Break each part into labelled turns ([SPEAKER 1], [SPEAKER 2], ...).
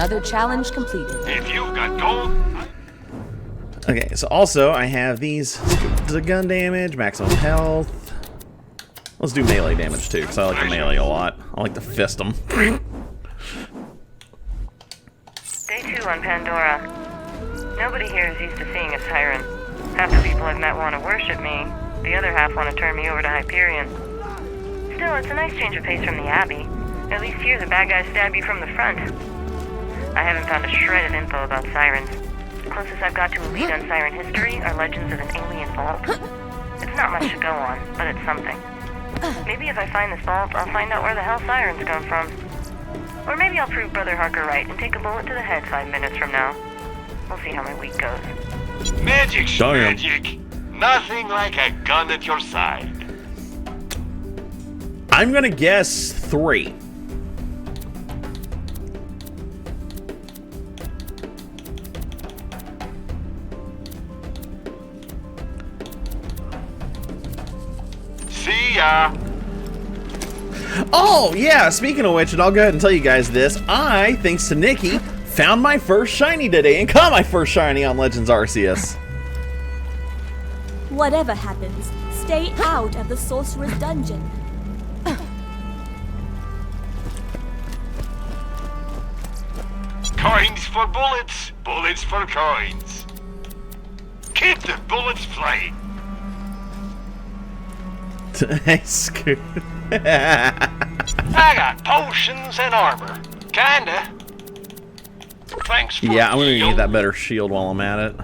[SPEAKER 1] Another challenge completed.
[SPEAKER 2] If you've got gold...
[SPEAKER 3] Okay, so also I have these. The gun damage, maximum health. Let's do melee damage too, because I like the melee a lot. I like to fist them.
[SPEAKER 4] Day 2 on Pandora. Nobody here is used to seeing a siren. Half the people I've met want to worship me. The other half want to turn me over to Hyperion. Still, it's a nice change of pace from the Abbey. At least here the bad guys stab you from the front. I haven't found a shred of info about sirens. The closest I've got to a lead on siren history are legends of an alien vault. It's not much to go on, but it's something. Maybe if I find this vault, I'll find out where the hell sirens come from. Or maybe I'll prove Brother Harker right and take a bullet to the head 5 minutes from now. We'll see how my week goes.
[SPEAKER 2] Magic's magic. Nothing like a gun at your side.
[SPEAKER 3] I'm gonna guess 3.
[SPEAKER 2] See ya.
[SPEAKER 3] Oh, yeah, speaking of which, and I'll go ahead and tell you guys this, I, thanks to Nikki, found my first shiny today and caught my first shiny on Legends Arceus.
[SPEAKER 5] Whatever happens, stay out of the Sorcerer's Dungeon.
[SPEAKER 2] Coins for bullets, bullets for coins. Keep the bullets flying.
[SPEAKER 3] Hey, Scoot.
[SPEAKER 2] I got potions and armor. Kinda. Thanks for
[SPEAKER 3] Yeah, I'm gonna
[SPEAKER 2] shield.
[SPEAKER 3] get that better shield while I'm at it.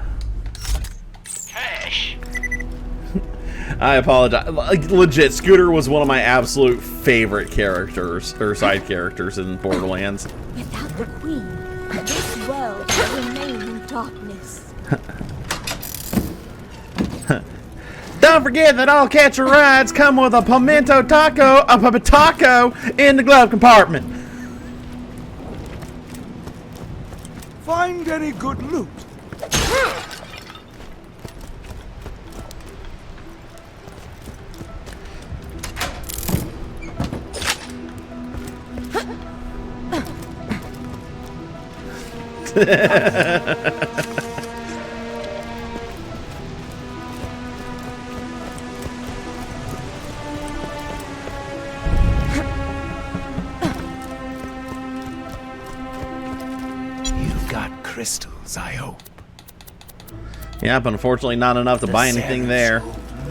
[SPEAKER 2] Cash.
[SPEAKER 3] I apologize. Like, legit, Scooter was one of my absolute favorite characters, or side characters in Borderlands.
[SPEAKER 5] Without the Queen, this world will remain in darkness.
[SPEAKER 3] Don't forget that all catch a rides come with a pimento taco, a taco in the glove compartment.
[SPEAKER 6] Find any good loot? You've got crystals, I hope.
[SPEAKER 3] Yep, unfortunately not enough to buy anything there.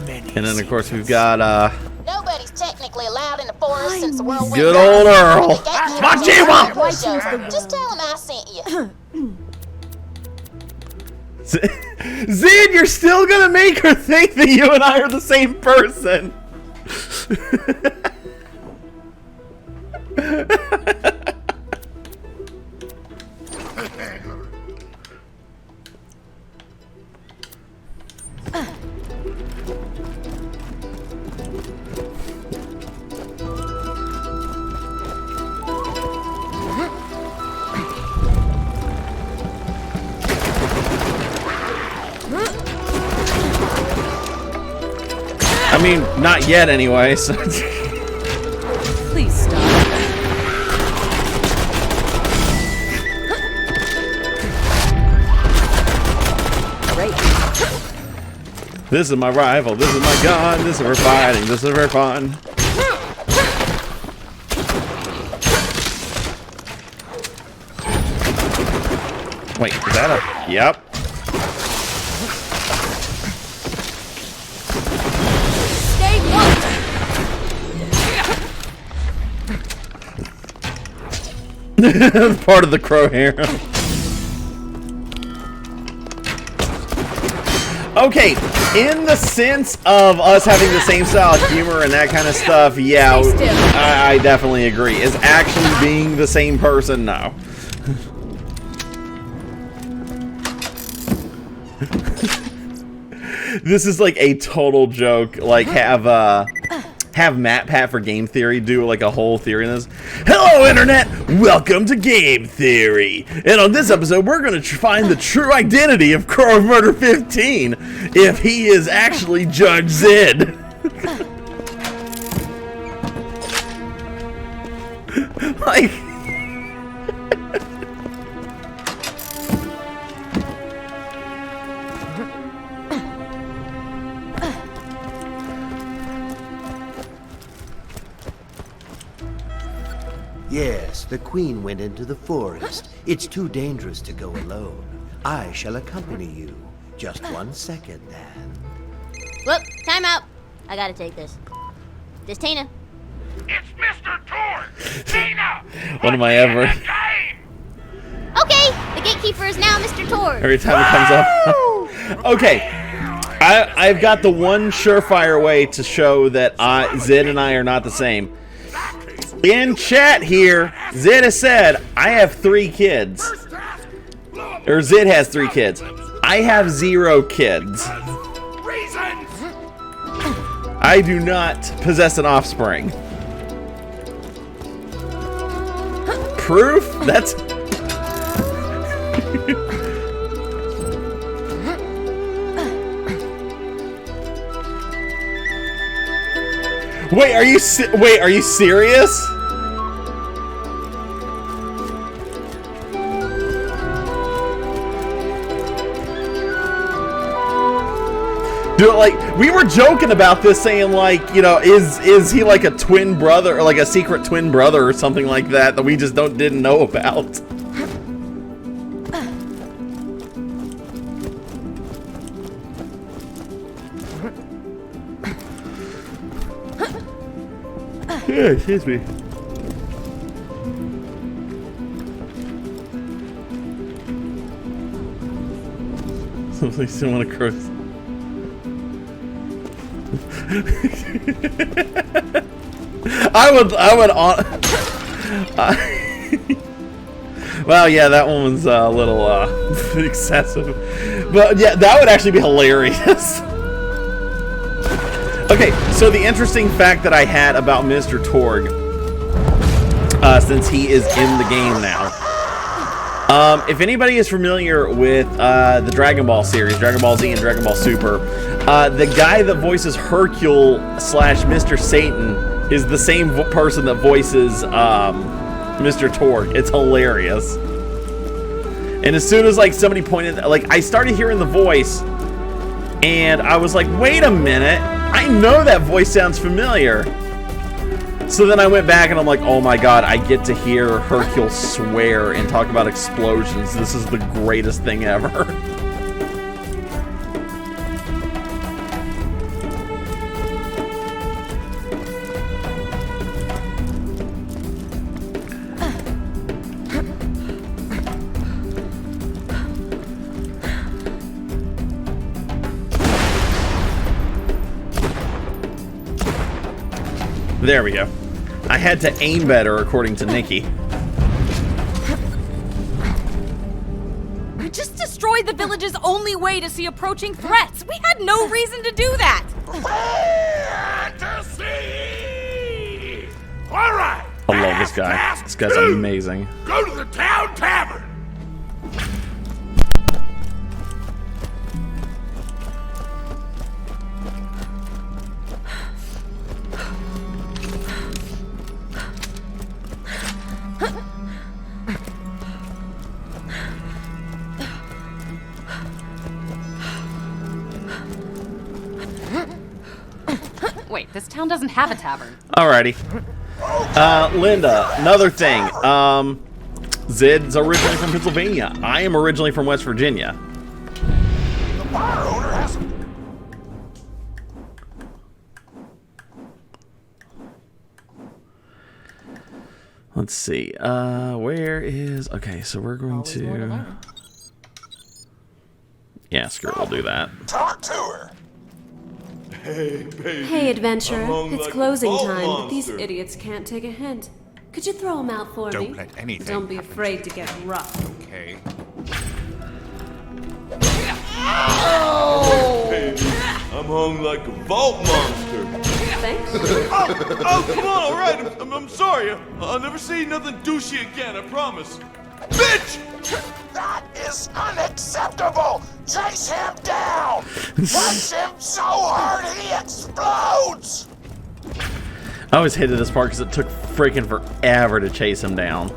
[SPEAKER 3] And then of course we've got
[SPEAKER 7] Nobody's technically allowed in the forest since the world
[SPEAKER 3] good old Earl.
[SPEAKER 7] Majima! Just tell him I sent you.
[SPEAKER 3] Zed, you're still gonna make her think that you and I are the same person. I mean, not yet anyway, so
[SPEAKER 1] Please stop. Great.
[SPEAKER 3] this is my rifle, this is my gun, this is for fighting, this is for fun. Wait, is that a... Yep.
[SPEAKER 5] Stay put!
[SPEAKER 3] Part of the Crow harem. Okay, in the sense of us having the same style of humor and that kind of stuff, yeah, I definitely agree. Is actually being the same person? No. This is like a total joke. Like have Matt Pat for Game Theory do like a whole theory on this. Hello Internet, welcome to Game Theory. And on this episode we're going to find the true identity of Crow of Murder 15 if he is actually Judge Zed. like
[SPEAKER 8] Yes, the queen went into the forest. It's too dangerous to go alone. I shall accompany you. Just 1 second, then.
[SPEAKER 9] Whoop, time out. I gotta take this. This Tina.
[SPEAKER 2] It's Mr. Torg! Tina!
[SPEAKER 3] What am I ever?
[SPEAKER 9] Okay, the gatekeeper is now Mr. Torg.
[SPEAKER 3] Every time it comes up. Okay. I've got the one surefire way to show that Zid and I are not the same. In chat here, Zid has said, I have 3 kids. Or Zid has 3 kids. I have 0 kids. I do not possess an offspring. Proof? That's... Wait, are you serious? Dude, like, we were joking about this, saying, like, you know, is he like a twin brother, or like a secret twin brother or something like that we just didn't know about? Yeah, excuse me. Somebody still want to cross. I would on. Well, yeah, that one was a little excessive, but yeah, that would actually be hilarious. Okay, so the interesting fact that I had about Mr. Torg, since he is in the game now, if anybody is familiar with the Dragon Ball series, Dragon Ball Z and Dragon Ball Super, the guy that voices Hercule / Mr. Satan is the same person that voices Mr. Torg. It's hilarious. And as soon as like somebody pointed, like I started hearing the voice, and I was like, wait a minute, I know that voice sounds familiar. So then I went back and I'm like, oh my god, I get to hear Hercule swear and talk about explosions. This is the greatest thing ever. There we go. I had to aim better, according to Nikki.
[SPEAKER 1] We just destroyed the village's only way to see approaching threats. We had no reason to do that.
[SPEAKER 2] Fantasy! All right.
[SPEAKER 3] I love this guy. This guy's amazing.
[SPEAKER 2] Go to the town tavern.
[SPEAKER 1] Wait, this town doesn't have a tavern.
[SPEAKER 3] Alrighty. Linda, another thing. Zid's originally from Pennsylvania. I am originally from West Virginia.
[SPEAKER 2] The bar owner has.
[SPEAKER 3] Let's see. Where is... Okay, so we're going to... Yeah, screw it, we'll do that.
[SPEAKER 2] Talk to her.
[SPEAKER 10] Hey, adventurer. It's closing time, but these idiots can't take a hint. Could you throw them out for me?
[SPEAKER 6] Don't let anything
[SPEAKER 10] Don't be
[SPEAKER 6] happen.
[SPEAKER 10] afraid to get rough.
[SPEAKER 6] Okay.
[SPEAKER 11] I'm hung like a vault monster.
[SPEAKER 10] Thanks.
[SPEAKER 11] Oh, come on, all right. I'm sorry. I'll never say nothing douchey again, I promise. Bitch!
[SPEAKER 2] That is unacceptable. Chase him down. Punch him so hard he explodes.
[SPEAKER 3] I always hated this part because it took freaking forever to chase him down.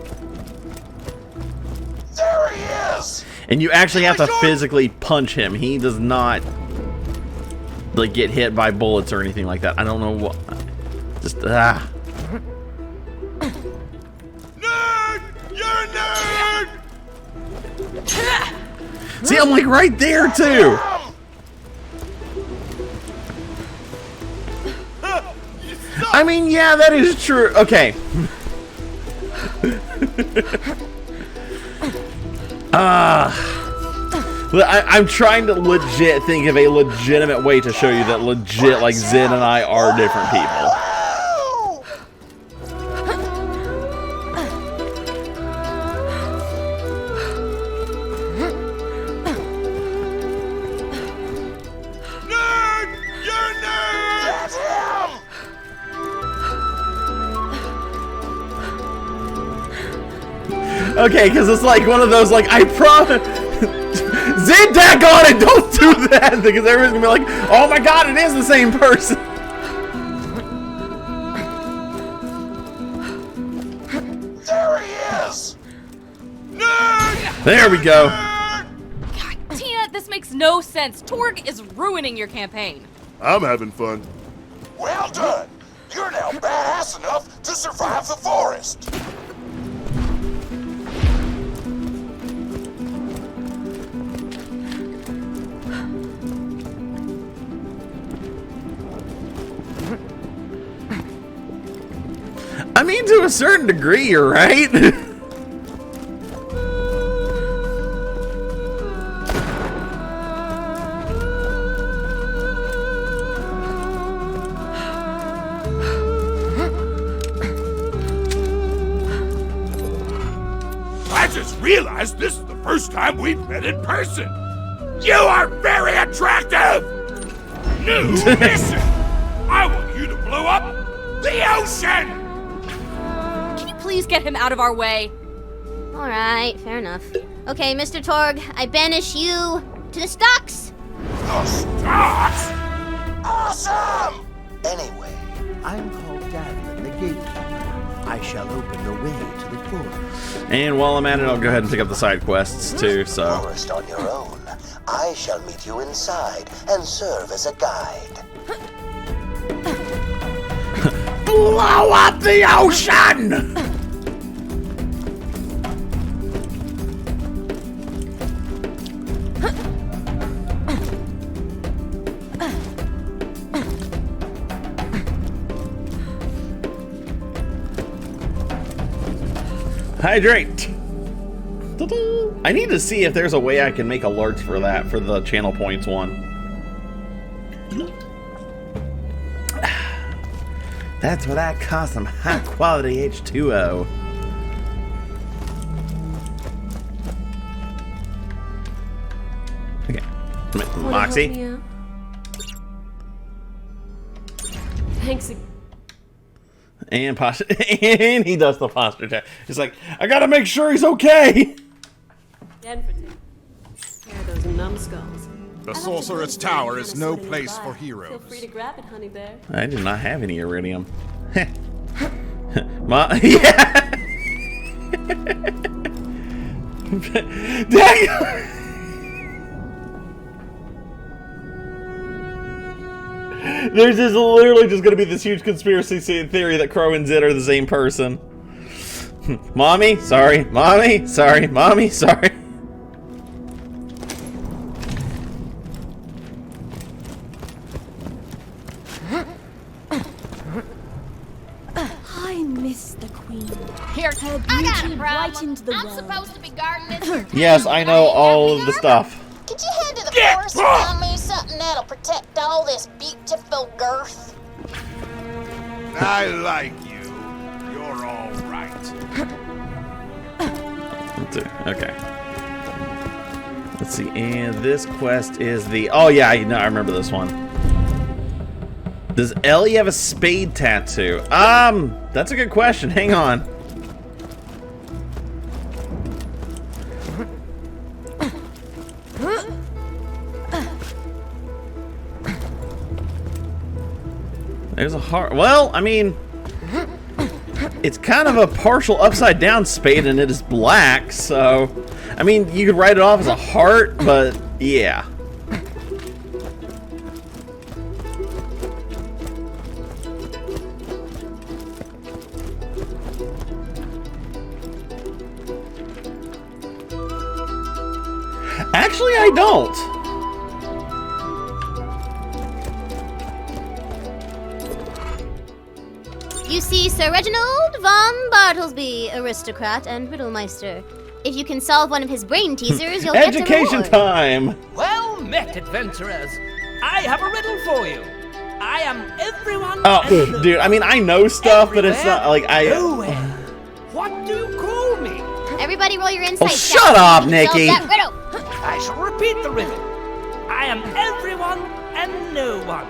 [SPEAKER 2] There he is.
[SPEAKER 3] And you actually have to physically punch him. He does not like get hit by bullets or anything like that. I don't know what. Just See, I'm like right there too. I mean, yeah, that is true. Okay. I'm trying to legit think of a legitimate way to show you that legit, like, Zin and I are different people.
[SPEAKER 11] Nerd! You're a nerd! That's him!
[SPEAKER 3] Okay, because it's like one of those, like, I promise. Zin, daggone it, don't do that! Because everyone's gonna be like, oh my god, it is the same person!
[SPEAKER 2] There he is!
[SPEAKER 11] Nerd!
[SPEAKER 3] There we go.
[SPEAKER 1] God, Tina, this makes no sense. Torg is ruining your campaign.
[SPEAKER 11] I'm having fun.
[SPEAKER 2] Well done! You're now badass enough to survive the forest!
[SPEAKER 3] I mean, to a certain degree, you're right.
[SPEAKER 2] I just realized this is the first time we've met in person. You are very attractive! New mission! I want you to blow up the ocean!
[SPEAKER 1] Can you please get him out of our way?
[SPEAKER 9] Alright, fair enough. Okay, Mr. Torg, I banish you to the stocks!
[SPEAKER 2] The stocks? Awesome!
[SPEAKER 8] Anyway, I'm called Davlin, the gatekeeper. I shall open the way to the forest.
[SPEAKER 3] And while I'm at it, I'll go ahead and pick up the side quests too, so.
[SPEAKER 8] Forest on your own. I shall meet you inside and serve as a guide.
[SPEAKER 3] Blow up the ocean! Hydrate! I need to see if there's a way I can make alerts for that, for the channel points one. That's what I call some high quality H2O. Okay. Moxie.
[SPEAKER 10] Thanks.
[SPEAKER 3] And posture, and he does the posture check. He's like, I gotta make sure he's okay.
[SPEAKER 10] Care those numbskulls.
[SPEAKER 12] The Sorcerer's Tower is no place for heroes.
[SPEAKER 10] Feel free to grab it, honey bear.
[SPEAKER 3] I do not have any iridium. Yeah. Dang. There's just literally just going to be this huge conspiracy theory that Crow and Zid are the same person. Mommy, sorry. Mommy, sorry. Mommy, sorry.
[SPEAKER 5] I miss the queen.
[SPEAKER 7] Here,
[SPEAKER 5] Her
[SPEAKER 7] I got
[SPEAKER 5] beauty
[SPEAKER 7] a problem.
[SPEAKER 5] brightened the
[SPEAKER 7] I'm
[SPEAKER 5] world.
[SPEAKER 7] supposed to be guarding this here
[SPEAKER 3] Yes, I know all of the stuff.
[SPEAKER 7] Could you head to the forest and find me something that'll protect all this beautiful girth?
[SPEAKER 12] I like you. You're all right.
[SPEAKER 3] Okay. Let's see. And this quest is the... Oh, yeah, I remember this one. Does Ellie have a spade tattoo? That's a good question. Hang on. There's a heart. Well, I mean, it's kind of a partial upside down spade and it is black, so I mean, you could write it off as a heart, but yeah. Actually, I don't.
[SPEAKER 9] You see Sir Reginald von Bartlesby, aristocrat and riddlemeister. If you can solve one of his brain teasers, you'll get a
[SPEAKER 3] Education
[SPEAKER 9] reward.
[SPEAKER 3] time.
[SPEAKER 13] Well met, adventurers. I have a riddle for you. I am everyone.
[SPEAKER 3] Oh, dude. I mean, I know stuff, but it's not like I.
[SPEAKER 13] Nowhere. What do you call me?
[SPEAKER 9] Everybody, roll your insight.
[SPEAKER 3] Oh, shut up, Nikki.
[SPEAKER 9] Solve that riddle.
[SPEAKER 13] I shall repeat the riddle. I am everyone and no one.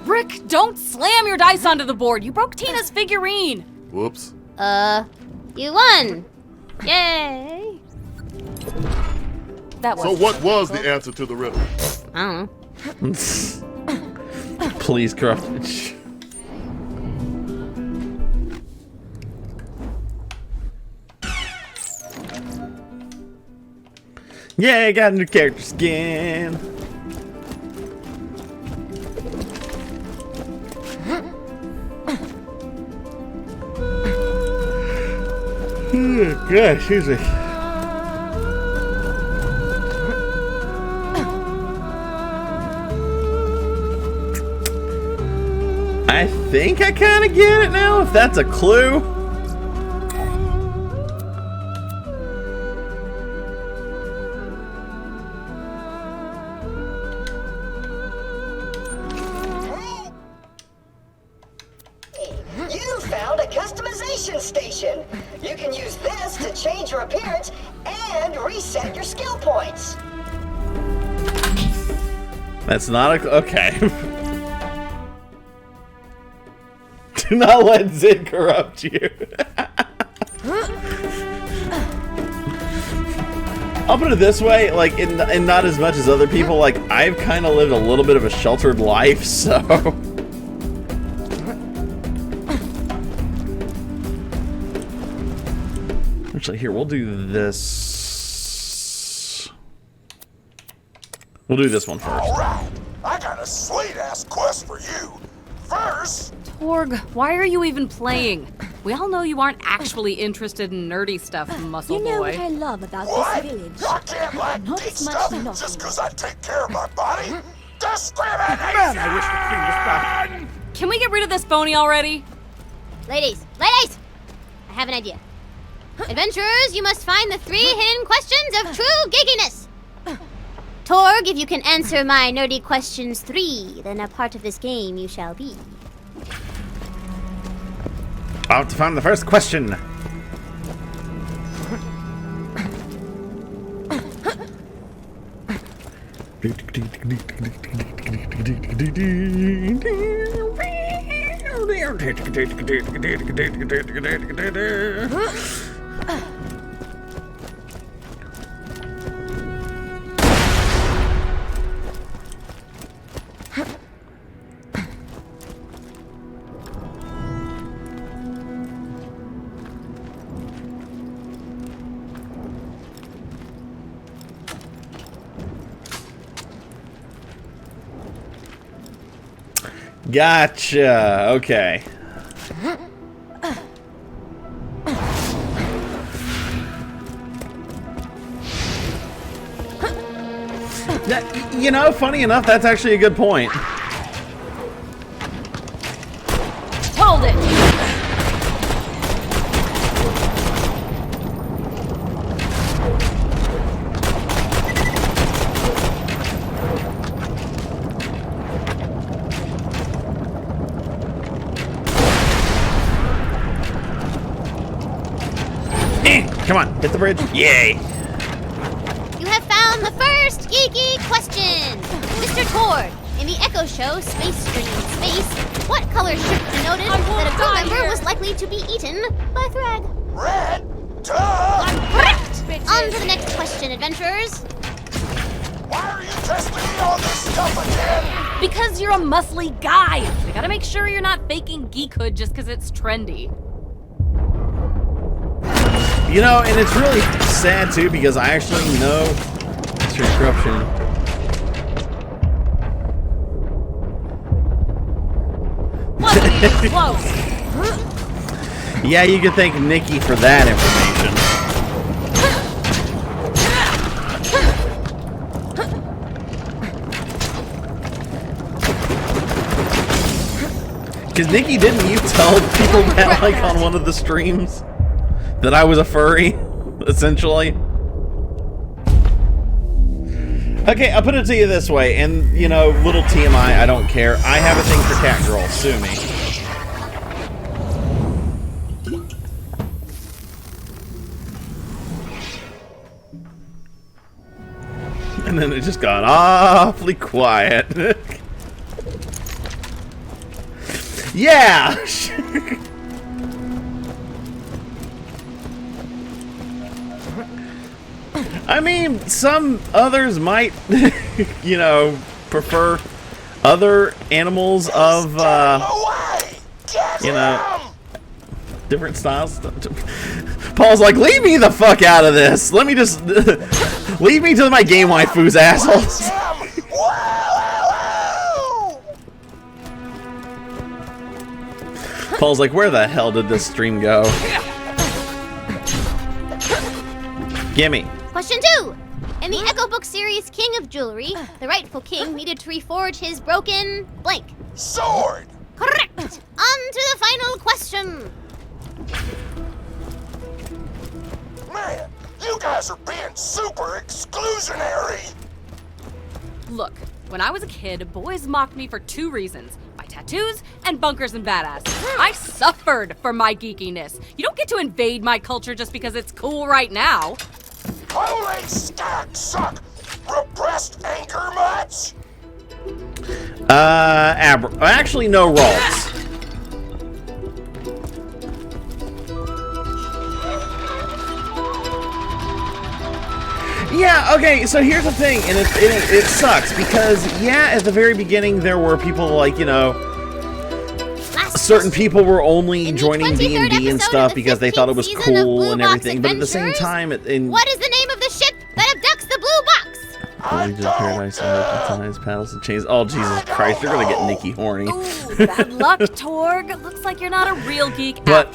[SPEAKER 1] Rick, don't slam your dice onto the board. You broke Tina's figurine.
[SPEAKER 12] Whoops.
[SPEAKER 9] You won. Yay.
[SPEAKER 1] That was
[SPEAKER 11] So what was the answer to the riddle?
[SPEAKER 9] I don't know.
[SPEAKER 3] Please, corrupt. Yeah, got a new character skin. Gosh, excuse me. I think I kind of get it now, if that's a clue.
[SPEAKER 14] You found a customization station. You can use this to change your appearance and reset your skill points.
[SPEAKER 3] That's not a... Okay. Do not let Zid corrupt you. I'll put it this way, like, and not as much as other people, like, I've kind of lived a little bit of a sheltered life, so... Actually, here, we'll do this. We'll do this one first.
[SPEAKER 2] Alright, I got a sweet-ass quest for you. First...
[SPEAKER 1] Torg, why are you even playing? We all know you aren't actually interested in nerdy stuff, muscle boy.
[SPEAKER 5] You know what I love about
[SPEAKER 2] What?
[SPEAKER 5] this village?
[SPEAKER 2] I can't like
[SPEAKER 5] Not
[SPEAKER 2] geek
[SPEAKER 5] as much
[SPEAKER 2] stuff
[SPEAKER 5] nothing.
[SPEAKER 2] just because I take care of my body? Discrimination!
[SPEAKER 13] Man, I wish the thing was back.
[SPEAKER 1] Can we get rid of this phony already?
[SPEAKER 9] Ladies, I have an idea. Adventurers, you must find the 3 hidden questions of true geekiness. Torg, if you can answer my nerdy questions 3, then a part of this game you shall be.
[SPEAKER 3] About to find the first question. Gotcha. Okay. You know, funny enough, that's actually a good point.
[SPEAKER 1] Hold it!
[SPEAKER 3] Come on, hit the bridge. Yay.
[SPEAKER 9] You have found the first geeky question. Mr. Torg, in the Echo Show Space Stream Space, what color ship denoted that a crew member was likely to be eaten by Thrag?
[SPEAKER 2] Red? Duh!
[SPEAKER 9] Correct! On to the next question, adventurers.
[SPEAKER 2] Why are you testing me on this stuff again?
[SPEAKER 1] Because you're a muscly guy. We gotta make sure you're not faking geekhood just because it's trendy.
[SPEAKER 3] You know, and it's really sad too because I actually know Mr. Corruption.
[SPEAKER 1] Wasn't even close.
[SPEAKER 3] Yeah, you could thank Nikki for that information. Because Nikki, didn't you tell people that, like, on one of the streams? That I was a furry, essentially? Okay, I'll put it to you this way, and, you know, little TMI, I don't care. I have a thing for cat girls. Sue me. And then it just got awfully quiet. Yeah! I mean, some others might, you know, prefer other animals of, you know, different styles. Paul's like, leave me the fuck out of this. Let me just, leave me to my game waifus, assholes. Paul's like, where the hell did this stream go? Gimme.
[SPEAKER 9] Question 2. In the Echo Book series King of Jewelry, the rightful king needed to reforge his broken blank.
[SPEAKER 2] Sword!
[SPEAKER 9] Correct! On to the final question.
[SPEAKER 2] Man, you guys are being super exclusionary!
[SPEAKER 1] Look, when I was a kid, boys mocked me for 2 reasons. My tattoos and bunkers and badass. I suffered for my geekiness. You don't get to invade my culture just because it's cool right now.
[SPEAKER 2] Holy stack suck! Repressed anger much?
[SPEAKER 3] Actually, no rolls. Yeah, okay, so here's the thing, and it sucks, because, yeah, at the very beginning, there were people like, you know, certain people were only joining D&D and stuff because they thought it was cool and everything, but at the same time,
[SPEAKER 9] what is the name of the ship that abducts the blue box?
[SPEAKER 3] Paradise and paddles and chains. Oh, Jesus Christ, you're gonna get Nikki horny.
[SPEAKER 1] Ooh, bad luck, Torg. Looks like you're not a real geek
[SPEAKER 3] But,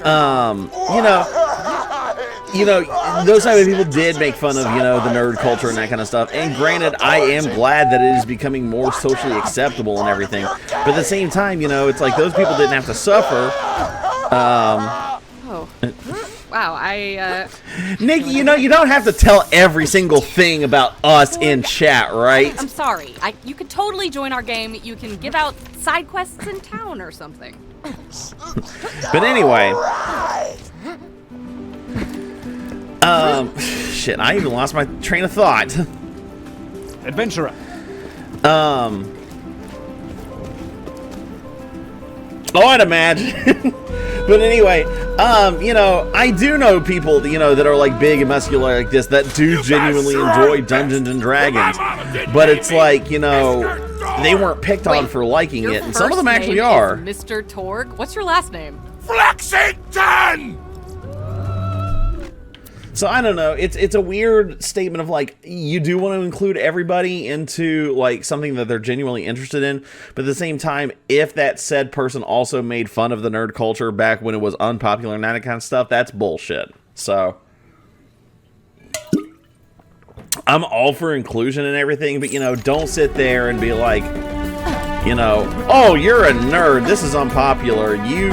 [SPEAKER 3] you know, those type of people did make fun of, you know, the nerd culture and that kind of stuff. And granted, I am glad that it is becoming more socially acceptable and everything. But at the same time, you know, it's like those people didn't have to suffer.
[SPEAKER 1] Wow,
[SPEAKER 3] Nikki, you know, you don't have to tell every single thing about us in chat, right?
[SPEAKER 1] I'm sorry. You could totally join our game. You can give out side quests in town or something.
[SPEAKER 3] But anyway. Shit, I even lost my train of thought.
[SPEAKER 15] Adventurer.
[SPEAKER 3] Oh, I'd imagine. But anyway, you know, I do know people, you know, that are like big and muscular like this that do genuinely enjoy Dungeons and Dragons. But it's like, you know, they weren't picked on for liking it, and some of them actually are.
[SPEAKER 1] Mr. Torg, what's your last name?
[SPEAKER 2] Flexington!
[SPEAKER 3] So I don't know. It's a weird statement of like, you do want to include everybody into like something that they're genuinely interested in, but at the same time, if that said person also made fun of the nerd culture back when it was unpopular and that kind of stuff, that's bullshit. So I'm all for inclusion and everything, but you know, don't sit there and be like, you know, oh, you're a nerd, this is unpopular, you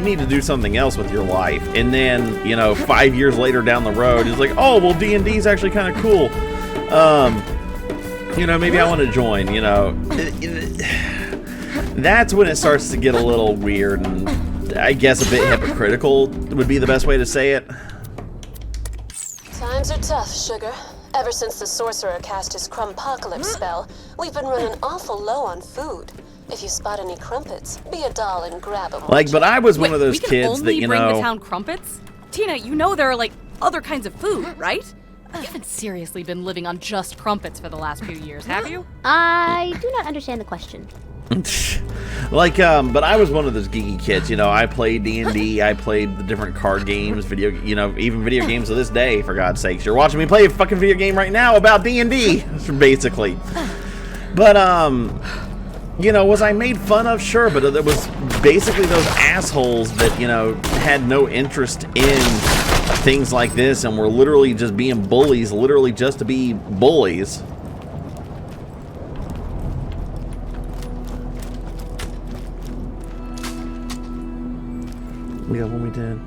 [SPEAKER 3] need to do something else with your life. And then, you know, 5 years later down the road, it's like, oh, well, D&D is actually kind of cool. You know, maybe I want to join, you know. That's when it starts to get a little weird and I guess a bit hypocritical would be the best way to say it.
[SPEAKER 10] Times are tough, sugar. Ever since the sorcerer cast his Crumpocalypse spell, we've been running awful low on food. If you spot any crumpets, be a doll and grab them.
[SPEAKER 3] Like, but I was one of those kids that, you know...
[SPEAKER 1] we can only bring to town crumpets? Tina, you know there are, like, other kinds of food, right? You haven't seriously been living on just crumpets for the last few years, have you?
[SPEAKER 9] I do not understand the question.
[SPEAKER 3] Like, but I was one of those geeky kids, you know, I played D&D, I played the different card games, you know, even video games to this day, for God's sakes. You're watching me play a fucking video game right now about D&D, basically. But, you know, was I made fun of? Sure, but it was basically those assholes that, you know, had no interest in things like this and were literally just being bullies, literally just to be bullies. We got when we did.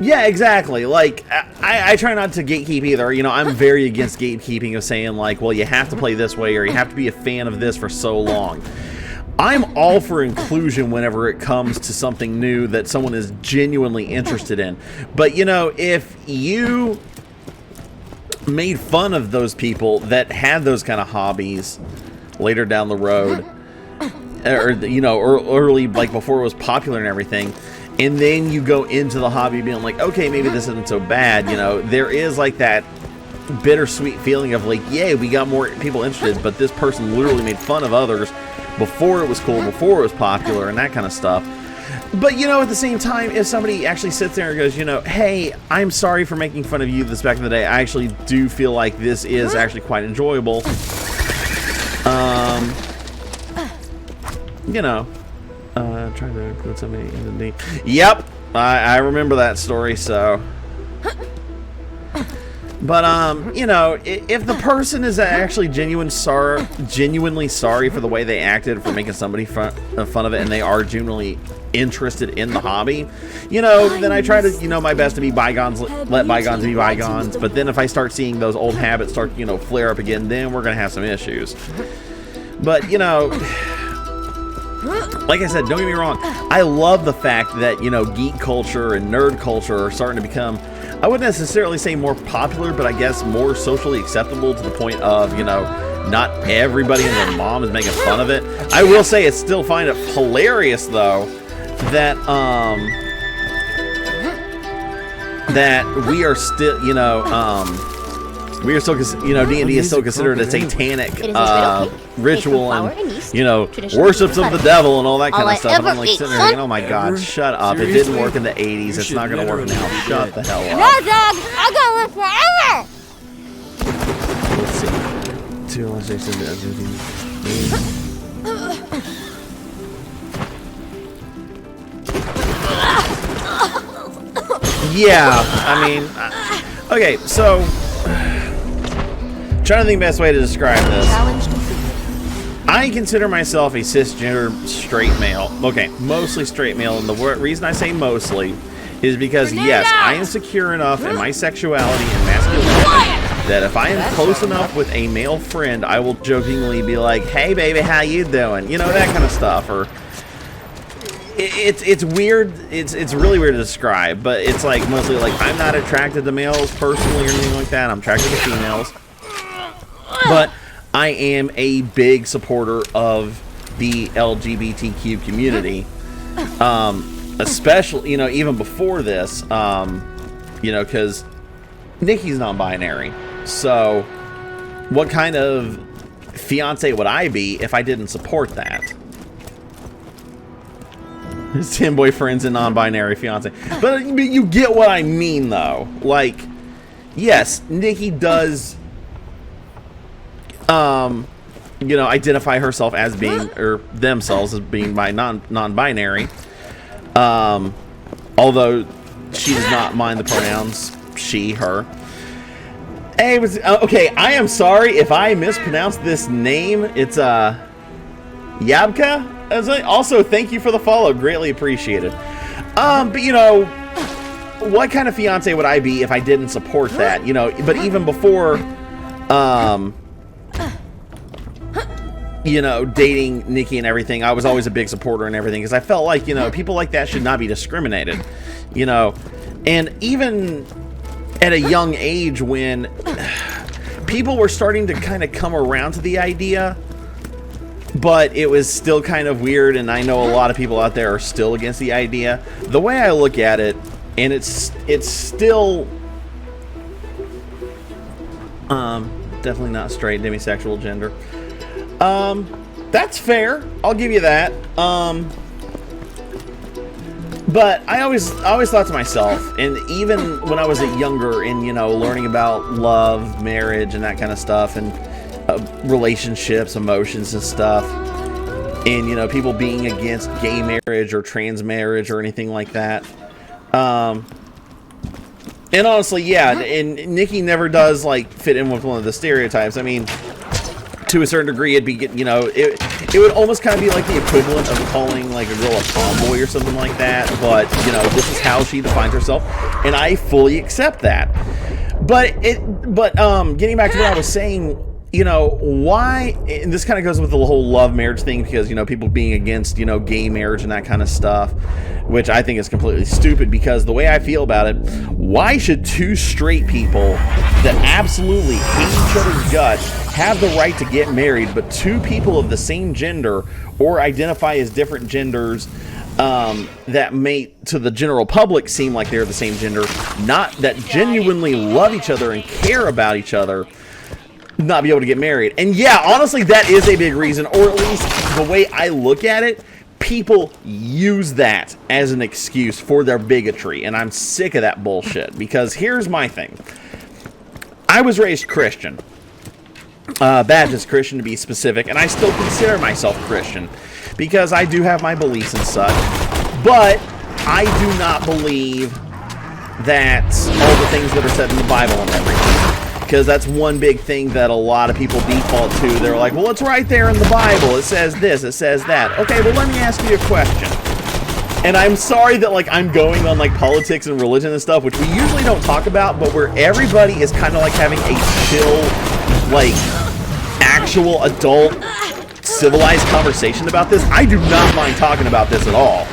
[SPEAKER 3] Yeah, exactly. Like, I try not to gatekeep either. You know, I'm very against gatekeeping of saying, like, well, you have to play this way or you have to be a fan of this for so long. I'm all for inclusion whenever it comes to something new that someone is genuinely interested in. But, you know, if you made fun of those people that had those kind of hobbies later down the road, or, you know, early, like before it was popular and everything, and then you go into the hobby being like, okay, maybe this isn't so bad, you know, there is like that bittersweet feeling of like, yay, we got more people interested, but this person literally made fun of others before it was cool, before it was popular, and that kind of stuff. But, you know, at the same time, if somebody actually sits there and goes, you know, hey, I'm sorry for making fun of you this back in the day, I actually do feel like this is actually quite enjoyable. You know, trying to include somebody in the name. Yep, I remember that story, so. But, you know, if the person is actually genuinely sorry for the way they acted, for making somebody fun of it, and they are genuinely interested in the hobby, you know, then I try to, you know, my best to be bygones, let bygones be bygones. But then if I start seeing those old habits start, you know, flare up again, then we're going to have some issues. But, you know, like I said, don't get me wrong, I love the fact that, you know, geek culture and nerd culture are starting to become, I wouldn't necessarily say more popular, but I guess more socially acceptable to the point of, you know, not everybody and their mom is making fun of it. I will say I still find it hilarious, though, that, that we are still, you know, we are still, you know, D&D is still considered a satanic ritual and, you know, worships of the devil and all that kind of stuff. And I'm like sitting there thinking, oh my god, shut up. It didn't work in the 80s. It's not going to work now. Shut the hell up.
[SPEAKER 9] No, Dog! I'm gonna live forever!
[SPEAKER 3] Let's see. 2 illustrations. Yeah, I mean, okay, so trying to think the best way to describe this. I consider myself a cisgender straight male. Okay, mostly straight male, and the reason I say mostly is because, yes, I am secure enough in my sexuality and masculinity that if I am close enough with a male friend, I will jokingly be like, hey baby, how you doing? You know, that kind of stuff. Or it's weird, it's really weird to describe, but it's like mostly like I'm not attracted to males personally or anything like that. I'm attracted to females. But I am a big supporter of the LGBTQ community, especially, you know, even before this, you know, because Nikki's non-binary. So what kind of fiance would I be if I didn't support that? 10 boyfriends and non-binary fiance. But you get what I mean, though. Like, yes, Nikki does, you know, identify herself as being, or themselves as being by non-binary. Although she does not mind the pronouns she, her. Hey, okay, I am sorry if I mispronounced this name. It's Yabka. Also, thank you for the follow. Greatly appreciated. But you know, what kind of fiance would I be if I didn't support that? You know, but even before, you know, dating Nikki and everything, I was always a big supporter and everything because I felt like, you know, people like that should not be discriminated. You know, and even at a young age when people were starting to kind of come around to the idea, but it was still kind of weird, and I know a lot of people out there are still against the idea. The way I look at it, and it's still definitely not straight, demisexual gender. That's fair. I'll give you that. But I always thought to myself, and even when I was younger and, you know, learning about love, marriage, and that kind of stuff, and relationships, emotions, and stuff, and, you know, people being against gay marriage or trans marriage or anything like that. And honestly, yeah, and Nikki never does, like, fit in with one of the stereotypes. I mean, to a certain degree, it'd be, you know, it would almost kind of be like the equivalent of calling like a girl a tomboy or something like that. But you know, this is how she defines herself, and I fully accept that. But getting back to what I was saying, you know, why, and this kind of goes with the whole love marriage thing, because, you know, people being against, you know, gay marriage and that kind of stuff, which I think is completely stupid, because the way I feel about it, why should two straight people that absolutely hate each other's guts have the right to get married, but two people of the same gender or identify as different genders that may to the general public seem like they're the same gender, not that genuinely love each other and care about each other, not be able to get married? And yeah, honestly, that is a big reason, or at least the way I look at it, people use that as an excuse for their bigotry, and I'm sick of that bullshit. Because here's my thing. I was raised Christian, Baptist Christian to be specific, and I still consider myself Christian because I do have my beliefs and such, but I do not believe that all the things that are said in the Bible and everything. Because that's one big thing that a lot of people default to. They're like, well, it's right there in the Bible. It says this, it says that. Okay, well, let me ask you a question. And I'm sorry that, like, I'm going on, like, politics and religion and stuff, which we usually don't talk about, but where everybody is kind of like having a chill, like, actual adult, civilized conversation about this. I do not mind talking about this at all.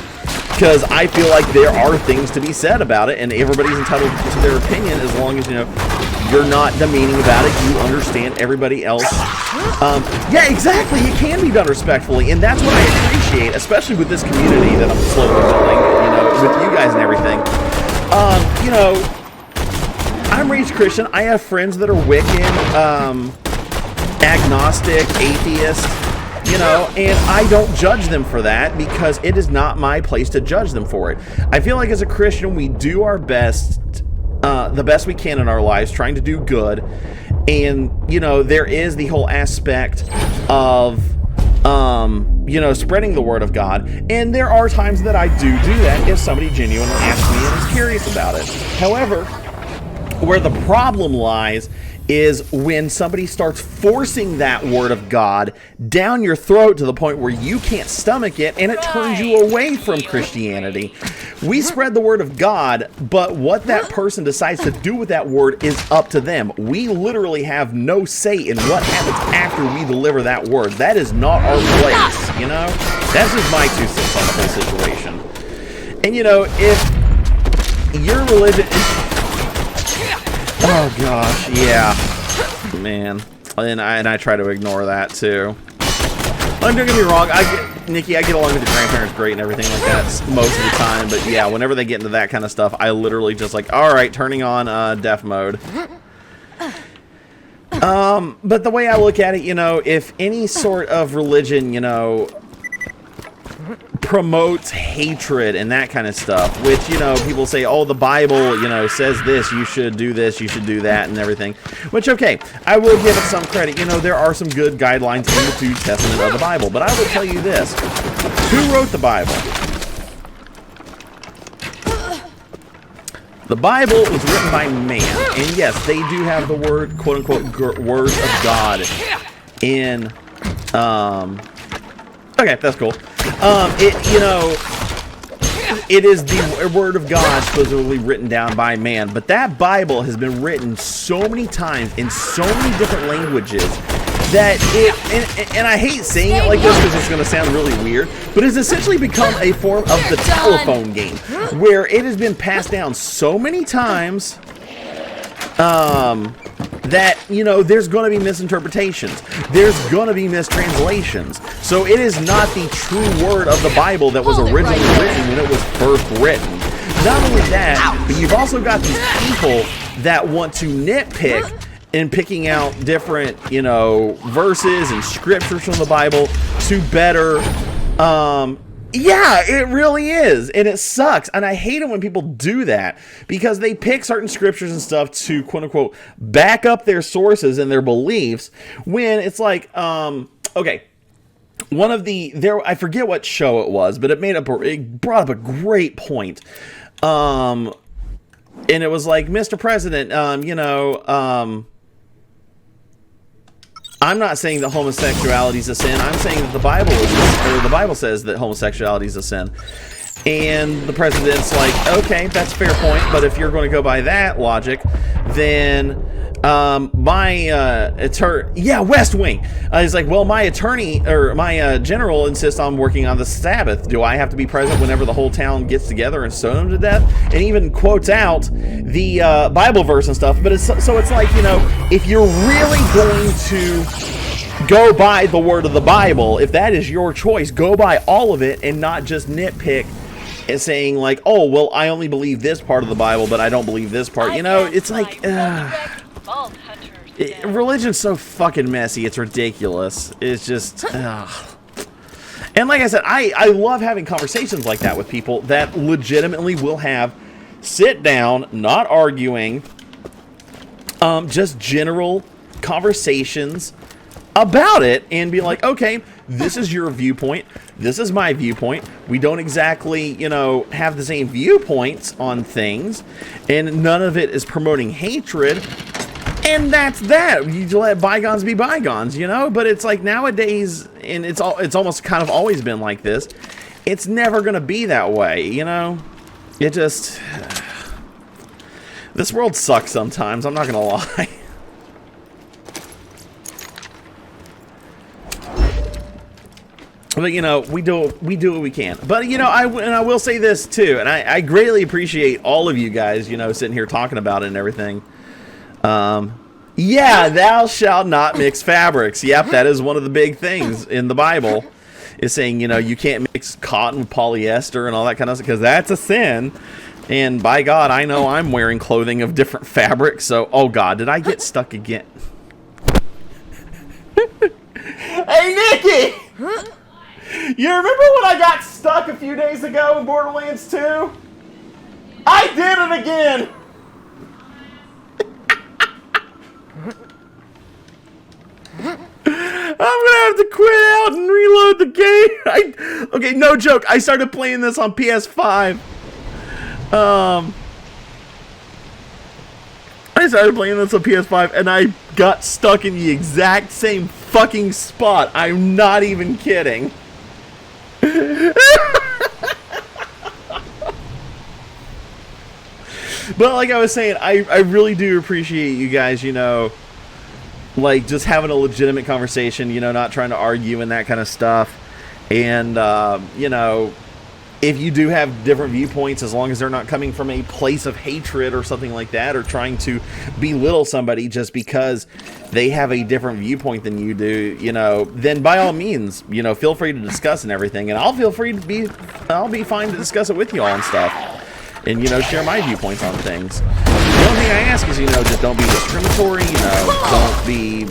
[SPEAKER 3] Because I feel like there are things to be said about it, and everybody's entitled to their opinion as long as, you know, you're not demeaning about it, you understand everybody else. Yeah, exactly, it can be done respectfully, and that's what I appreciate, especially with this community that I'm slowly building, you know, with you guys and everything. You know, I'm raised Christian. I have friends that are Wiccan, agnostic, atheist, you know, and I don't judge them for that because it is not my place to judge them for it. I feel like as a Christian, we do our best, the best we can in our lives, trying to do good. And, you know, there is the whole aspect of, you know, spreading the word of God. And there are times that I do that if somebody genuinely asks me and is curious about it. However, where the problem lies is when somebody starts forcing that word of God down your throat to the point where you can't stomach it, and it turns you away from Christianity. We spread the word of God, but what that person decides to do with that word is up to them. We literally have no say in what happens after we deliver that word. That is not our place, you know? That's just my 2 cents on the whole situation. And, you know, if your religion... Oh gosh, yeah, man, and I try to ignore that too. Don't get me wrong, Nikki, I get along with your grandparents great and everything like that most of the time, but yeah, whenever they get into that kind of stuff, I literally just like, all right, turning on deaf mode. But the way I look at it, you know, if any sort of religion, you know, promotes hatred and that kind of stuff, which, you know, people say, oh, the Bible, you know, says this, you should do this, you should do that, and everything, which, okay, I will give it some credit. You know, there are some good guidelines in the New Testament of the Bible, but I will tell you this. Who wrote the Bible? The Bible was written by man, and yes, they do have the word, quote-unquote, words of God in, okay, that's cool. You know, it is the word of God supposedly written down by man, but that Bible has been written so many times in so many different languages that and I hate saying it like this because it's going to sound really weird, but it's essentially become a form of the telephone game, where it has been passed down so many times that, you know, there's going to be misinterpretations. There's going to be mistranslations. So it is not the true word of the Bible that was originally written when it was first written. Not only that, but you've also got these people that want to nitpick in picking out different, you know, verses and scriptures from the Bible to better, yeah, it really is, and it sucks, and I hate it when people do that, because they pick certain scriptures and stuff to, quote-unquote, back up their sources and their beliefs, when it's like, okay, one of the, I forget what show it was, but it brought up a great point, and it was like, Mr. President, you know, I'm not saying that homosexuality is a sin. I'm saying that the Bible says that homosexuality is a sin. And the president's like, okay, that's a fair point, but if you're going to go by that logic, then my attorney, West Wing, is like, well, my attorney or my general insists on working on the Sabbath. Do I have to be present whenever the whole town gets together and stone them to death? And even quotes out the Bible verse and stuff. But it's like, you know, if you're really going to go by the word of the Bible, if that is your choice, go by all of it and not just nitpick and saying like, oh, well, I only believe this part of the Bible, but I don't believe this part. You know, it's like, religion's so fucking messy. It's ridiculous. It's just, And like I said, I love having conversations like that with people that legitimately will have sit down, not arguing, just general conversations about it and be like, okay, this is your viewpoint, this is my viewpoint, we don't exactly, you know, have the same viewpoints on things, and none of it is promoting hatred, and that's that. You let bygones be bygones, you know. But it's like nowadays, and it's almost kind of always been like this, it's never gonna be that way, you know. It just, this world sucks sometimes, I'm not gonna lie. But, you know, we do what we can. But, you know, I will say this, too. And I greatly appreciate all of you guys, you know, sitting here talking about it and everything. Yeah, thou shalt not mix fabrics. Yep, that is one of the big things in the Bible. Is saying, you know, you can't mix cotton with polyester and all that kind of stuff. Because that's a sin. And by God, I know I'm wearing clothing of different fabrics. So, oh God, did I get stuck again? Hey, Nikki! You remember when I got stuck a few days ago in Borderlands 2? I did it again! I'm gonna have to quit out and reload the game. Okay, no joke. I started playing this on PS5. I started playing this on PS5 and I got stuck in the exact same fucking spot. I'm not even kidding. But like I was saying, I really do appreciate you guys, you know, like just having a legitimate conversation, you know, not trying to argue and that kind of stuff. And, you know, if you do have different viewpoints, as long as they're not coming from a place of hatred or something like that, or trying to belittle somebody just because they have a different viewpoint than you do, you know, then by all means, you know, feel free to discuss and everything. And I'll be fine to discuss it with you all and stuff. And, you know, share my viewpoints on things. The only thing I ask is, you know, just don't be discriminatory, you know, don't be...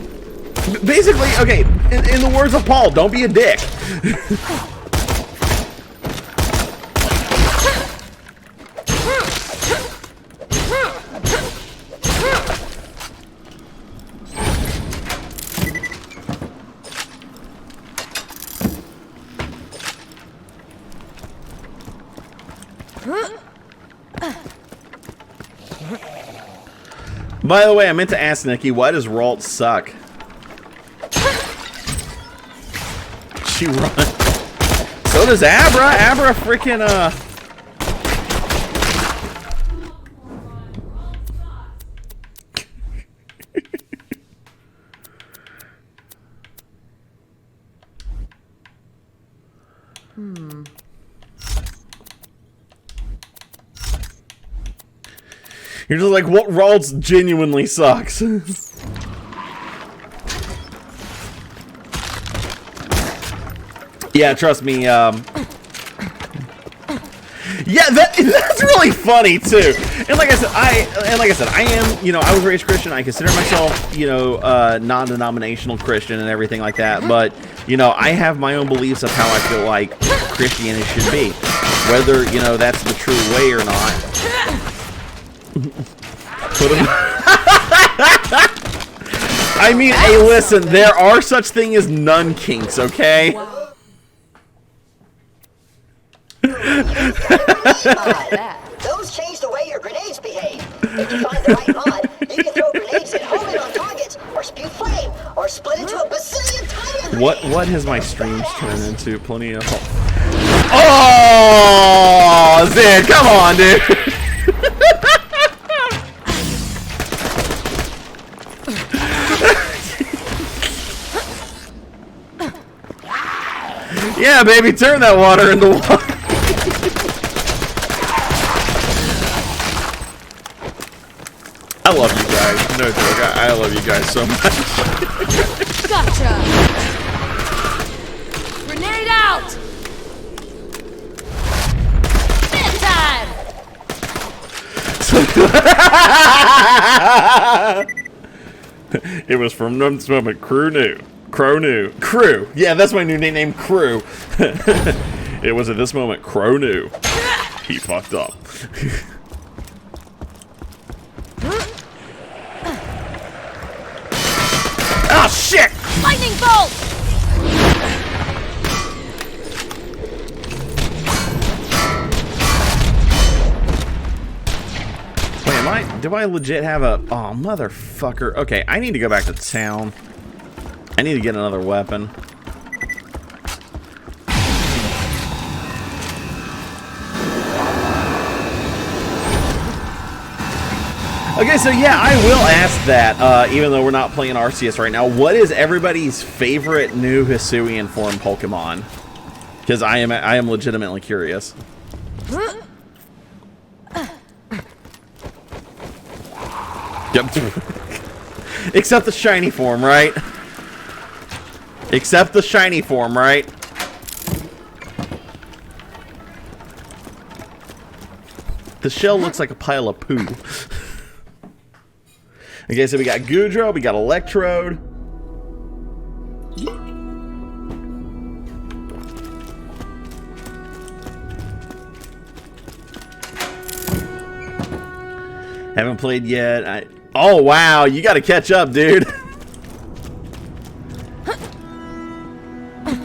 [SPEAKER 3] Basically, okay, in the words of Paul, don't be a dick. By the way, I meant to ask Nikki, why does Ralt suck? She runs. So does Abra. Abra freaking You're just like, what Ralts genuinely sucks. Yeah, trust me, yeah, that's really funny too. And like I said, I am, you know, I was raised Christian. I consider myself, you know, non-denominational Christian and everything like that. But, you know, I have my own beliefs of how I feel like Christianity should be. Whether, you know, that's the true way or not. I mean, hey, listen, there are such things as nun kinks, okay?
[SPEAKER 14] Those change the way your grenades behave. If you find the right mod, you can throw grenades at homing on targets, or spew flame, or split into a bazillion tiny
[SPEAKER 3] What has my streams turned into? Plenty of. Oh, Zed, come on, dude. Yeah, baby, turn that water into water. I love you guys. No joke. I love you guys so much.
[SPEAKER 1] Gotcha! Grenade out! Spin time!
[SPEAKER 3] It was from this moment Crow knew. Crow. Yeah, that's my new name, Crow. It was at this moment Crow knew. He fucked up. Oh shit!
[SPEAKER 1] Lightning bolt!
[SPEAKER 3] Wait, do I legit have a... Oh, motherfucker. Okay, I need to go back to town. I need to get another weapon. Okay, so yeah, I will ask that, even though we're not playing RCS right now, what is everybody's favorite new Hisuian form Pokemon? Because I am legitimately curious. Yep. Except the shiny form, right? Except the shiny form, right? The shell looks like a pile of poo. Okay, so we got Goodrow, we got Electrode. Haven't played yet. Oh, wow, you got to catch up, dude.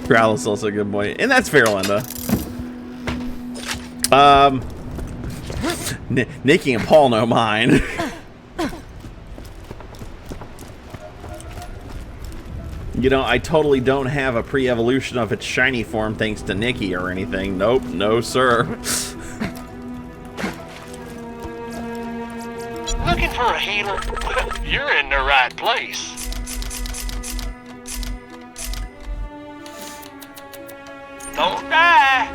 [SPEAKER 3] Growlithe's also a good boy. And that's fair, Linda. Nikki and Paul know mine. You know, I totally don't have a pre-evolution of its shiny form thanks to Nikki or anything. Nope, no sir.
[SPEAKER 16] Looking for a healer? You're in the right place. Don't die.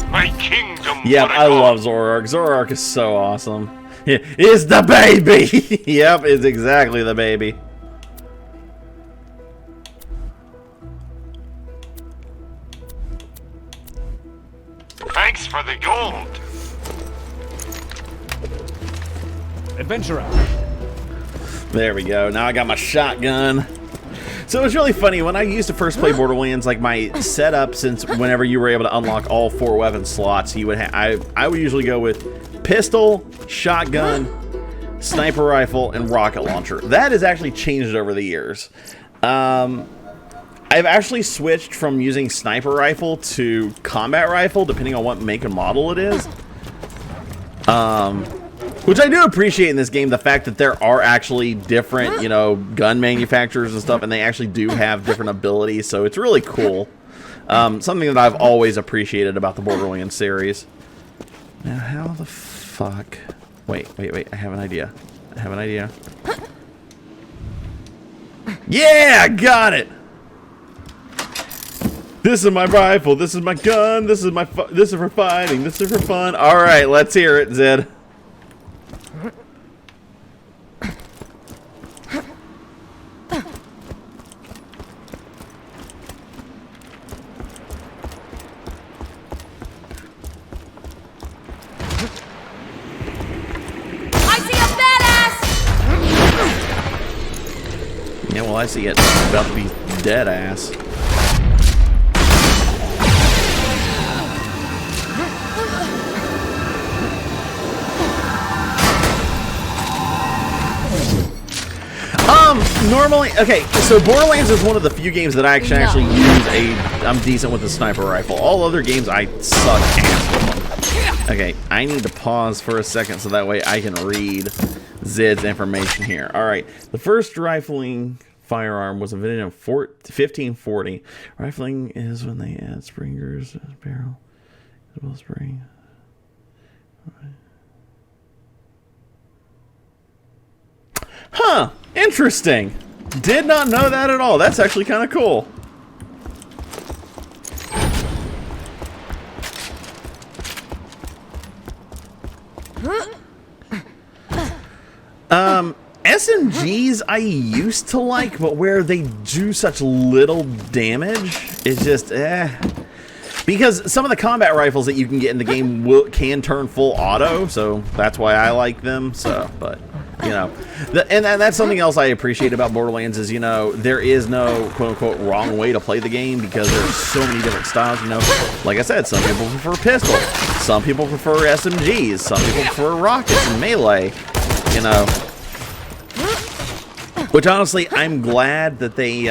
[SPEAKER 16] My kingdom.
[SPEAKER 3] Yep, I love Zoroark. Zoroark is so awesome. It's the baby. Yep, it's exactly the baby.
[SPEAKER 16] Thanks for the gold.
[SPEAKER 15] Adventurer.
[SPEAKER 3] There we go. Now I got my shotgun. So it's really funny when I used to first play Borderlands. Like my setup, since whenever you were able to unlock all 4 weapon slots, you would I would usually go with pistol, shotgun, sniper rifle, and rocket launcher. That has actually changed over the years. I've actually switched from using sniper rifle to combat rifle, depending on what make and model it is. Which I do appreciate in this game, the fact that there are actually different, you know, gun manufacturers and stuff, and they actually do have different abilities, so it's really cool. Something that I've always appreciated about the Borderlands series. Now, how the fuck... Wait, I have an idea. Yeah, got it! This is my rifle, this is my gun, this is for fighting, this is for fun. Alright, let's hear it, Zed. Yeah, well, I see it about to be dead ass. Normally, okay, so Borderlands is one of the few games that I actually I'm decent with the sniper rifle. All other games, I suck ass with them. Okay, I need to pause for a second so that way I can read Zed's information here. Alright, the first rifling firearm was invented in 1540. Rifling is when they add springers to the barrel. As well as spring. Huh, interesting. Did not know that at all. That's actually kind of cool. SMGs I used to like, but where they do such little damage, it's just because some of the combat rifles that you can get in the game can turn full auto, so that's why I like them. So, but you know, and that's something else I appreciate about Borderlands is, you know, there is no quote-unquote wrong way to play the game because there's so many different styles. You know, like I said, some people prefer pistol, some people prefer SMGs, some people prefer rockets and melee. You know, which honestly, I'm glad that they.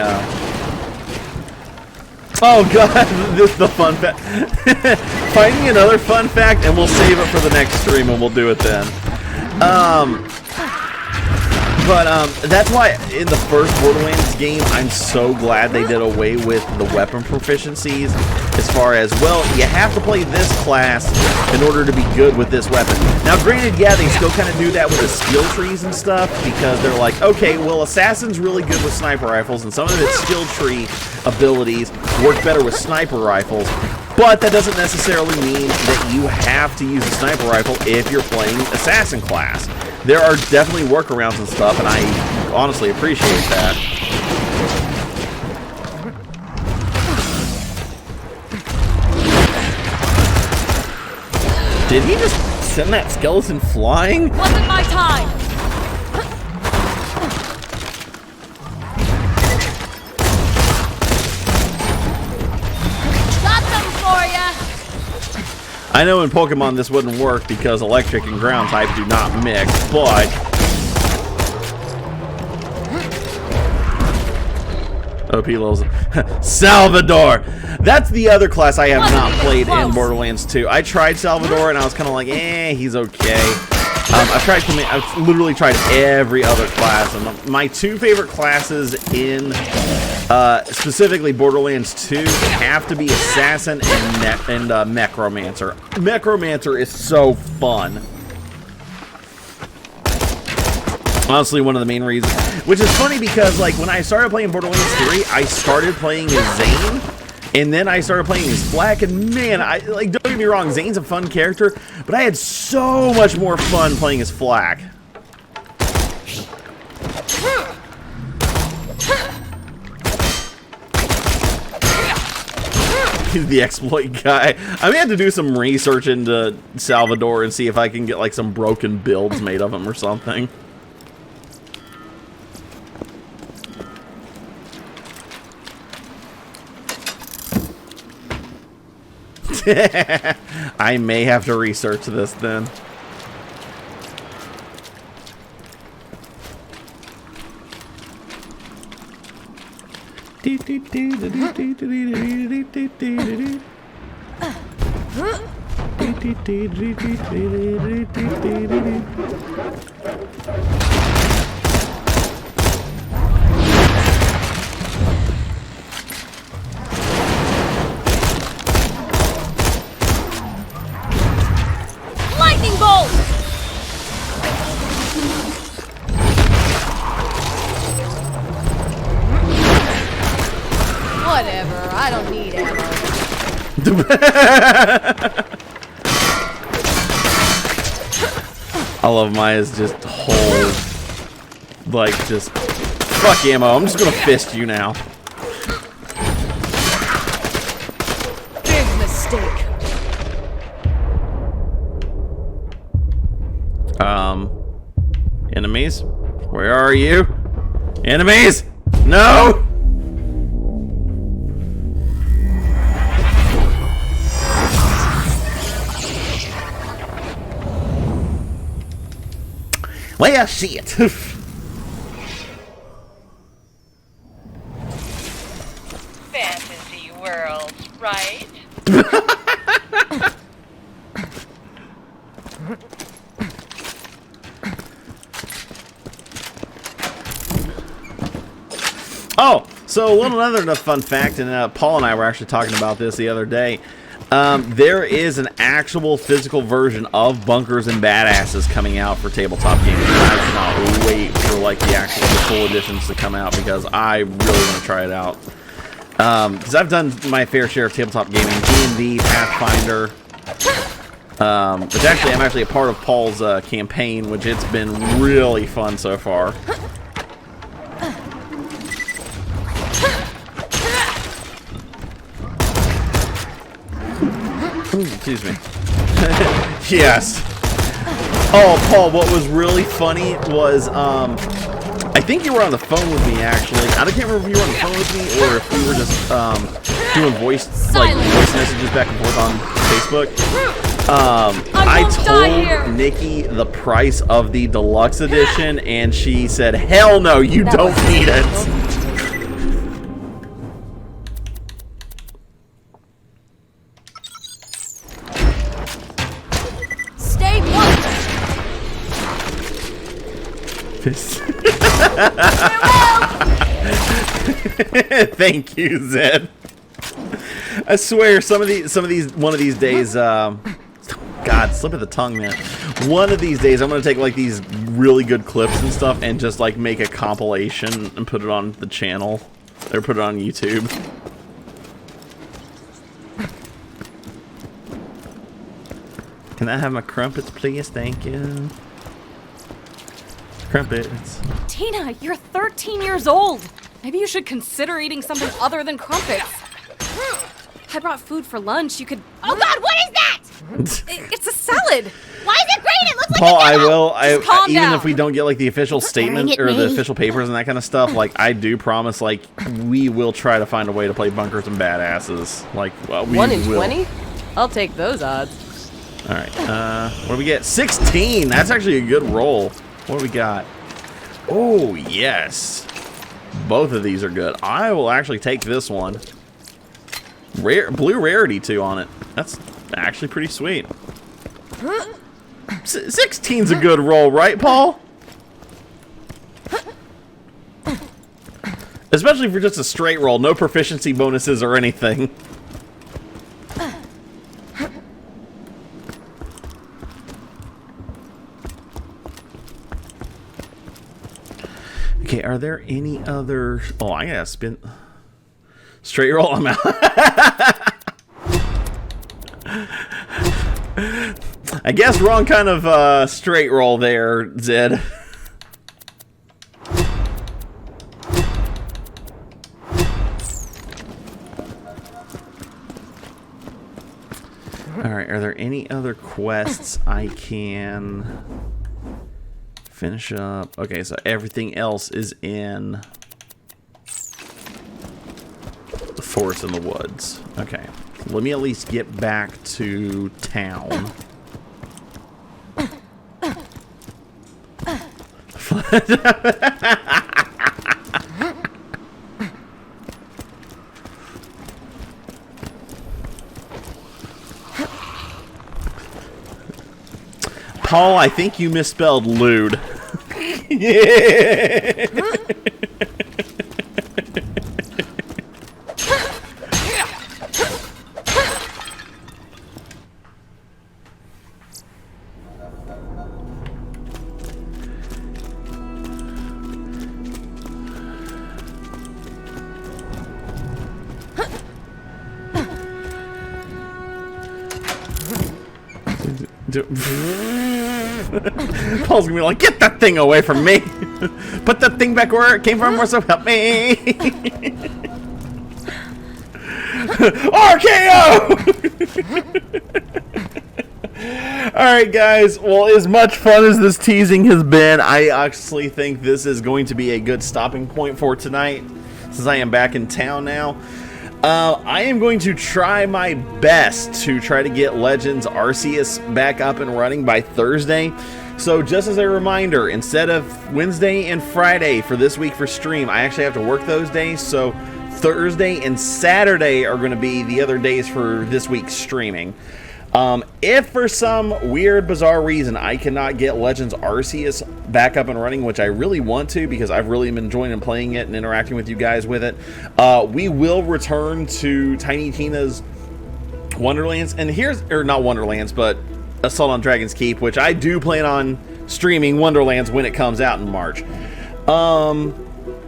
[SPEAKER 3] Oh god, this is the fun fact. Find me another fun fact, and we'll save it for the next stream, and we'll do it then. But that's why in the first Borderlands game, I'm so glad they did away with the weapon proficiencies. As far as, well, you have to play this class in order to be good with this weapon. Now, granted, yeah, they still kind of do that with the skill trees and stuff, because they're like, okay, well, Assassin's really good with sniper rifles, and some of its skill tree abilities work better with sniper rifles. But that doesn't necessarily mean that you have to use a sniper rifle if you're playing Assassin class. There are definitely workarounds and stuff, and I honestly appreciate that. Did he just send that skeleton flying?
[SPEAKER 1] Wasn't my time! Got them for ya!
[SPEAKER 3] I know in Pokemon this wouldn't work because electric and ground type do not mix, but... OP levels. Salvador! That's the other class I have not played in Borderlands 2. I tried Salvador and I was kind of like, he's okay. I've literally tried every other class. And my two favorite classes in specifically Borderlands 2 have to be Assassin and Necromancer. Necromancer is so fun. Honestly, one of the main reasons. Which is funny because, like, when I started playing Borderlands 3, I started playing as Zane. And then I started playing as Flack, and man, don't get me wrong, Zane's a fun character, but I had so much more fun playing as Flack. He's the exploit guy. I may have to do some research into Salvador and see if I can get like some broken builds made of him or something. I may have to research this then.
[SPEAKER 1] Lightning bolt! Whatever, I don't need ammo.
[SPEAKER 3] I love Maya's just whole, like, just, fuck ammo, I'm just gonna fist you now.
[SPEAKER 1] Big mistake.
[SPEAKER 3] Enemies? Where are you? Enemies? No! Well, shit.
[SPEAKER 4] Fantasy world, right?
[SPEAKER 3] Oh, so another fun fact, and Paul and I were actually talking about this the other day. There is an actual physical version of Bunkers and Badasses coming out for tabletop gaming. I cannot wait for like the full editions to come out because I really want to try it out. Because I've done my fair share of tabletop gaming, D&D, Pathfinder. Which actually, I'm actually a part of Paul's campaign, which it's been really fun so far. Ooh, excuse me. Yes. Oh, Paul, what was really funny was, I think you were on the phone with me, actually. I can't remember if you were on the phone with me or if we were just doing voice messages back and forth on Facebook. I told Nikki the price of the deluxe edition, and she said, "Hell no, you don't need it."
[SPEAKER 1] Stay put.
[SPEAKER 3] Thank you, Zed. I swear, one of these days, God, slip of the tongue, man. One of these days, I'm gonna take like these really good clips and stuff, and just like make a compilation and put it on the channel, or put it on YouTube. Can I have my crumpets, please? Thank you. Crumpets.
[SPEAKER 1] Tina, you're 13 years old. Maybe you should consider eating something other than crumpets. I brought food for lunch. You could.
[SPEAKER 9] Oh God, what is that?
[SPEAKER 1] It's a salad.
[SPEAKER 9] Why is it green? It looks like
[SPEAKER 3] Paul,
[SPEAKER 9] a
[SPEAKER 3] I will. Even if we don't get like the official statement or the official papers and that kind of stuff, like I do promise, like we will try to find a way to play Bunkers and Badasses. Like we
[SPEAKER 1] 1 in
[SPEAKER 3] will.
[SPEAKER 1] 20. I'll take those odds.
[SPEAKER 3] All right. What do we get? 16. That's actually a good roll. What do we got? Oh yes. Both of these are good. I will actually take this one. Rare blue rarity 2 on it. That's actually pretty sweet. 16's a good roll, right, Paul? Especially for just a straight roll, no proficiency bonuses or anything. Okay, are there any other... Oh, I gotta spin... Straight roll, I'm out. I guess wrong kind of straight roll there, Zed. Alright, are there any other quests I can finish up? Okay, so everything else is in the forest and the woods. Okay, let me at least get back to town. Paul, I think you misspelled lewd. Yeah. Paul's gonna be like, get that thing away from me. Put that thing back where it came from, or so help me. RKO! Alright guys, well, as much fun as this teasing has been, I actually think this is going to be a good stopping point for tonight, since I am back in town now. I am going to try my best to try to get Legends Arceus back up and running by Thursday. So just as a reminder, instead of Wednesday and Friday for this week for stream, I actually have to work those days. So Thursday and Saturday are going to be the other days for this week's streaming. If for some weird, bizarre reason I cannot get Legends Arceus back up and running, which I really want to because I've really been enjoying playing it and interacting with you guys with it. We will return to Tiny Tina's Wonderlands, and or not Wonderlands, but Assault on Dragon's Keep, which I do plan on streaming Wonderlands when it comes out in March.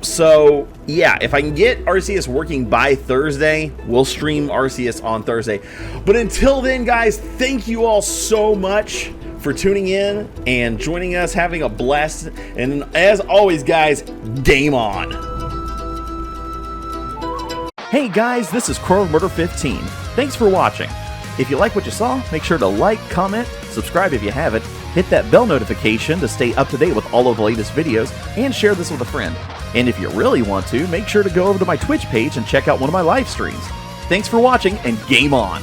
[SPEAKER 3] So yeah, if I can get Arceus working by Thursday, we'll stream Arceus on Thursday. But until then, guys, thank you all so much for tuning in and joining us, having a blast. And as always, guys, game on. Hey guys, this is KrowOfMurder15. Thanks for watching. If you like what you saw, make sure to like, comment, subscribe if you haven't, hit that bell notification to stay up to date with all of the latest videos, and share this with a friend. And if you really want to, make sure to go over to my Twitch page and check out one of my live streams. Thanks for watching, and game on!